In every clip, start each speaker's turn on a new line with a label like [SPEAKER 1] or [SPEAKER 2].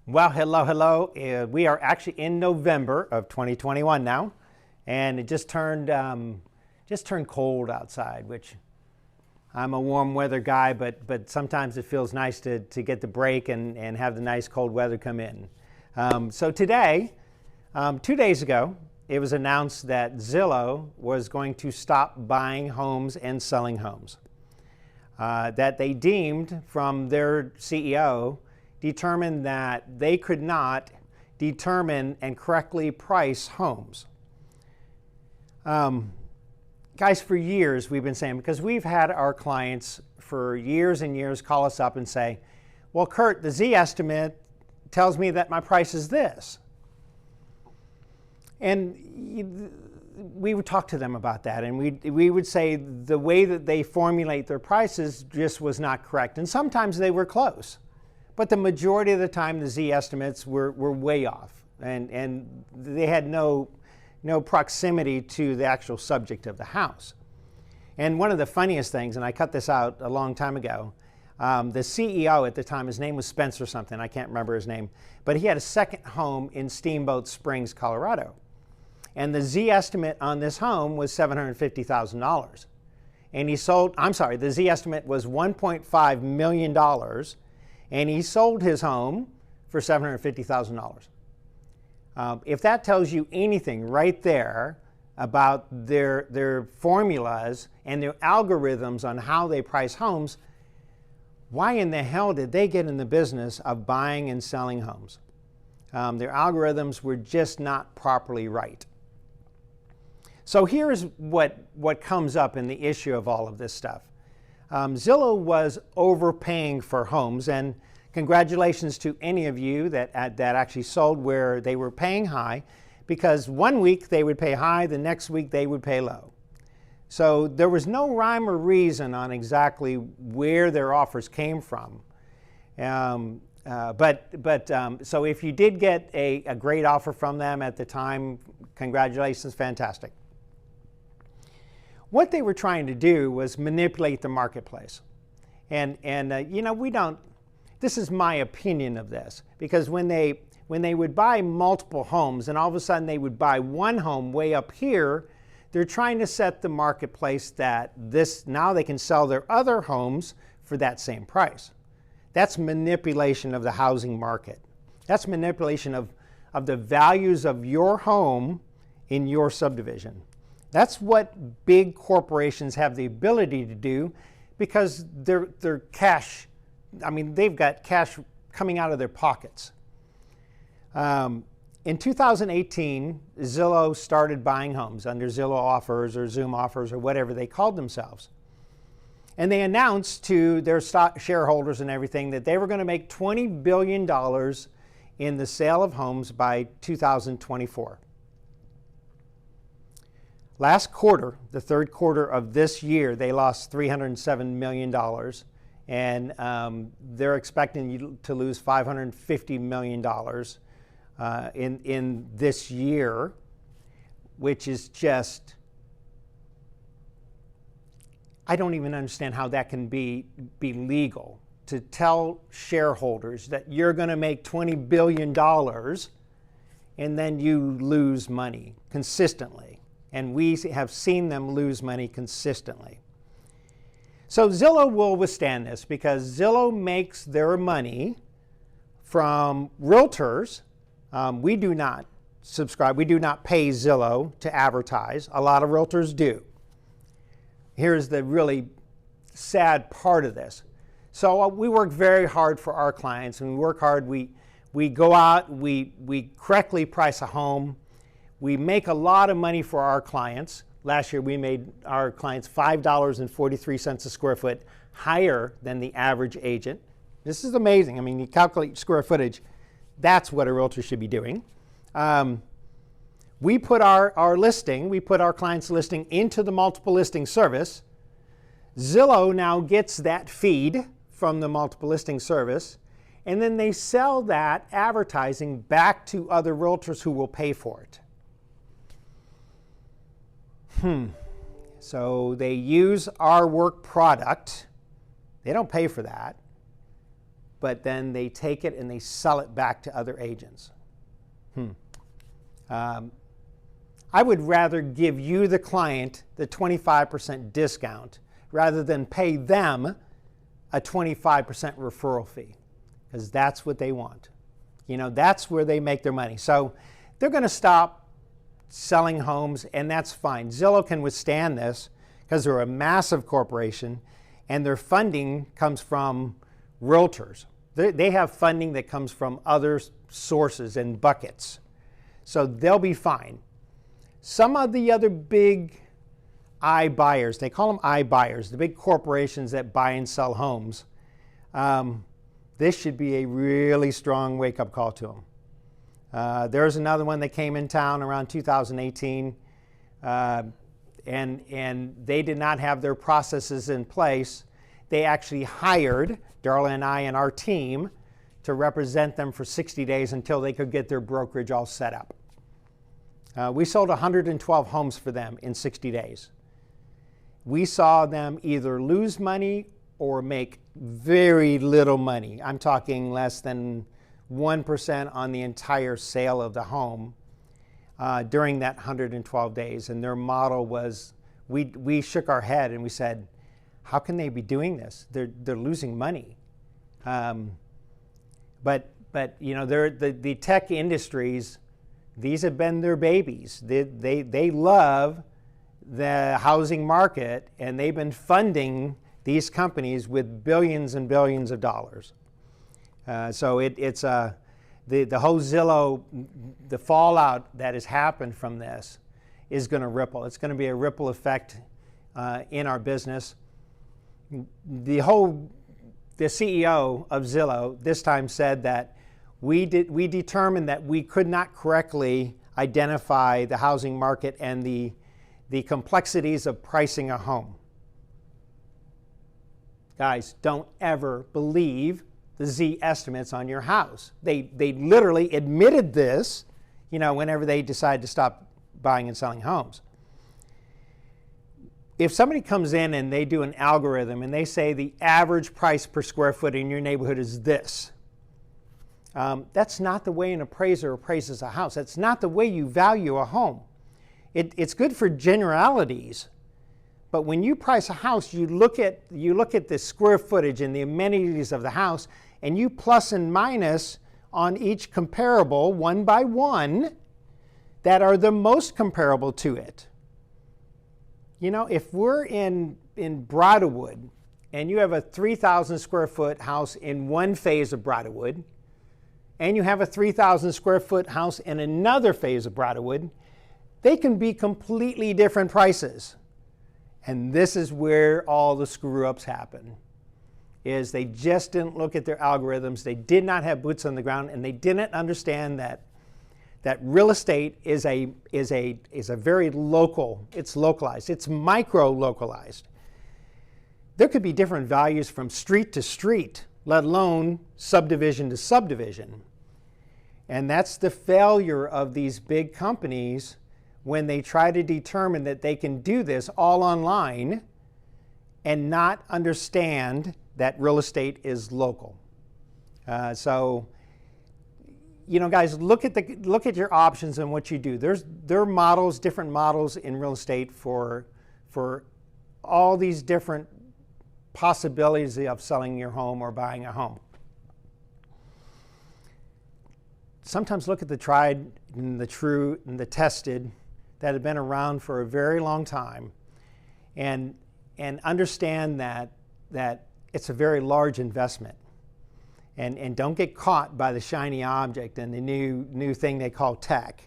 [SPEAKER 1] Well, hello. We are actually in November of 2021 now, and it just turned cold outside. Which I'm a warm weather guy, but sometimes it feels nice to get the break and have the nice cold weather come in. So today, 2 days ago, it was announced that Zillow was going to stop buying homes and selling homes. That they deemed from their CEO determined that they could not determine and correctly price homes. Guys, for years we've been saying, because we've had our clients for years and years call us up and say, well, Kurt, the Zestimate tells me that my price is this. And we would talk to them about that, and we would say the way that they formulate their prices just was not correct. And sometimes they were close. But the majority of the time, the Zestimates were way off, and they had no proximity to the actual subject of the house. And one of the funniest things, and I cut this out a long time ago, the CEO at the time, his name was Spencer something, I can't remember his name, but he had a second home in Steamboat Springs, Colorado. And the Zestimate on this home was $750,000. And the Zestimate was $1.5 million. And he sold his home for $750,000. If that tells you anything right there about their formulas and their algorithms on how they price homes, why in the hell did they get in the business of buying and selling homes? Their algorithms were just not properly right. So here's what comes up in the issue of all of this stuff. Zillow was overpaying for homes, and congratulations to any of you that actually sold where they were paying high, because one week they would pay high, the next week they would pay low. So there was no rhyme or reason on exactly where their offers came from. So if you did get a great offer from them at the time, congratulations, fantastic. What they were trying to do was manipulate the marketplace. And we don't, this is my opinion of this, because when they would buy multiple homes and all of a sudden they would buy one home way up here, they're trying to set the marketplace that now they can sell their other homes for that same price. That's manipulation of the housing market. That's manipulation of the values of your home in your subdivision. That's what big corporations have the ability to do, because they're cash. I mean, they've got cash coming out of their pockets. In 2018, Zillow started buying homes under Zillow Offers or Zoom Offers or whatever they called themselves. And they announced to their stock shareholders and everything that they were going to make $20 billion in the sale of homes by 2024. Last quarter, the third quarter of this year, they lost $307 million, and they're expecting to lose $550 million in this year, which is just, I don't even understand how that can be legal, to tell shareholders that you're going to make $20 billion and then you lose money consistently. And we have seen them lose money consistently. So Zillow will withstand this, because Zillow makes their money from realtors. We do not subscribe. We do not pay Zillow to advertise. A lot of realtors do. Here's the really sad part of this. So we work very hard for our clients, and we work hard. We go out, we correctly price a home. We make a lot of money for our clients. Last year we made our clients $5.43 a square foot higher than the average agent. This is amazing. I mean, you calculate square footage, that's what a realtor should be doing. We put our client's listing into the multiple listing service. Zillow now gets that feed from the multiple listing service, and then they sell that advertising back to other realtors who will pay for it. So they use our work product. They don't pay for that. but then they take it and they sell it back to other agents. I would rather give you, the client, the 25% discount rather than pay them a 25% referral fee, because that's what they want. You know, that's where they make their money. So they're going to stop selling homes, and that's fine. Zillow can withstand this because they're a massive corporation, and their funding comes from realtors. They have funding that comes from other sources and buckets. So they'll be fine. Some of the other big iBuyers, they call them iBuyers, the big corporations that buy and sell homes, this should be a really strong wake-up call to them. There's another one that came in town around 2018, and they did not have their processes in place. They actually hired Darla and I and our team to represent them for 60 days until they could get their brokerage all set up. We sold 112 homes for them in 60 days. We saw them either lose money or make very little money. I'm talking less than 1% on the entire sale of the home during that 112 days. And their model was, we shook our head and we said, how can they be doing this? They're losing money. But you know, the tech industries, these have been their babies. They love the housing market, and they've been funding these companies with billions and billions of dollars. So it's the whole Zillow, the fallout that has happened from this is going to ripple. It's going to be a ripple effect in our business. The CEO of Zillow this time said that we determined that we could not correctly identify the housing market and the complexities of pricing a home. Guys, don't ever believe the Z estimates on your house. They literally admitted this, you know, whenever they decided to stop buying and selling homes. If somebody comes in and they do an algorithm and they say the average price per square foot in your neighborhood is this, that's not the way an appraiser appraises a house. That's not the way you value a home. It's good for generalities, but when you price a house, you look at the square footage and the amenities of the house, and you plus and minus on each comparable one by one that are the most comparable to it. You know, if we're in Bridlewood and you have a 3,000 square foot house in one phase of Bridlewood, and you have a 3,000 square foot house in another phase of Bridlewood, they can be completely different prices. And this is where all the screw-ups happen, is they just didn't look at their algorithms, they did not have boots on the ground, and they didn't understand that real estate is a very local, it's localized, it's micro-localized. There could be different values from street to street, let alone subdivision to subdivision. And that's the failure of these big companies when they try to determine that they can do this all online and not understand that real estate is local. So, you know, guys, look at your options and what you do. There are models, different models in real estate for all these different possibilities of selling your home or buying a home. Sometimes look at the tried and the true and the tested that have been around for a very long time, and understand that it's a very large investment. And don't get caught by the shiny object and the new thing they call tech,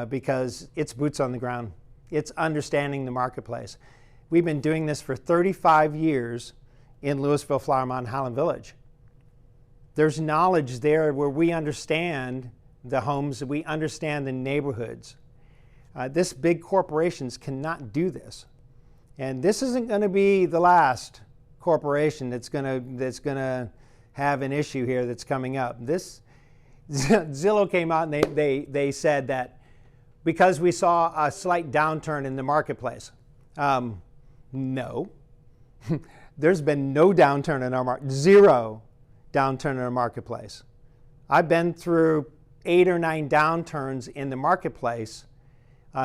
[SPEAKER 1] because it's boots on the ground. It's understanding the marketplace. We've been doing this for 35 years in Louisville, Flower Mound, Highland Village. There's knowledge there where we understand the homes, we understand the neighborhoods. This big corporations cannot do this. And this isn't going to be the last corporation that's going to have an issue here that's coming up. This Zillow came out and they said that because we saw a slight downturn in the marketplace. No. There's been no downturn in our market. Zero. downturn in the marketplace. I've been through 8 or 9 downturns in the marketplace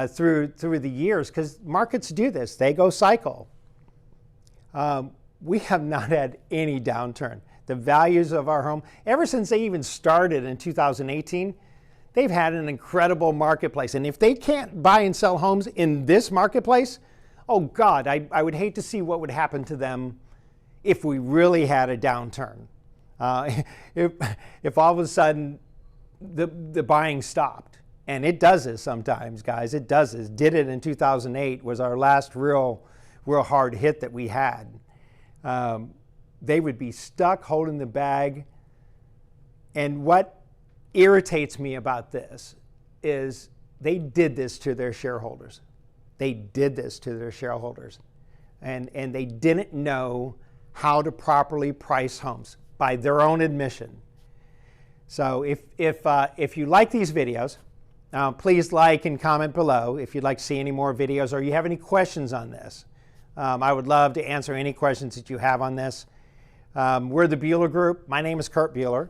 [SPEAKER 1] through the years, because markets do this. They go cycle. We have not had any downturn. The values of our home, ever since they even started in 2018, they've had an incredible marketplace. And if they can't buy and sell homes in this marketplace, oh God, I would hate to see what would happen to them if we really had a downturn. If all of a sudden the buying stopped. And it does this sometimes, guys. It does this. Did it in 2008, was our last real hard hit that we had. They would be stuck holding the bag. And what irritates me about this is they did this to their shareholders. They did this to their shareholders. And they didn't know how to properly price homes, by their own admission. So if you like these videos, please like and comment below if you'd like to see any more videos, or you have any questions on this. I would love to answer any questions that you have on this. We're the Bueller Group. My name is Kurt Bueller,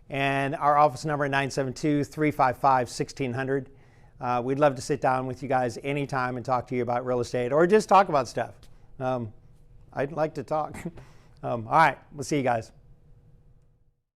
[SPEAKER 1] and our office number is 972-355-1600. We'd love to sit down with you guys anytime and talk to you about real estate, or just talk about stuff. I'd like to talk. All right, we'll see you guys.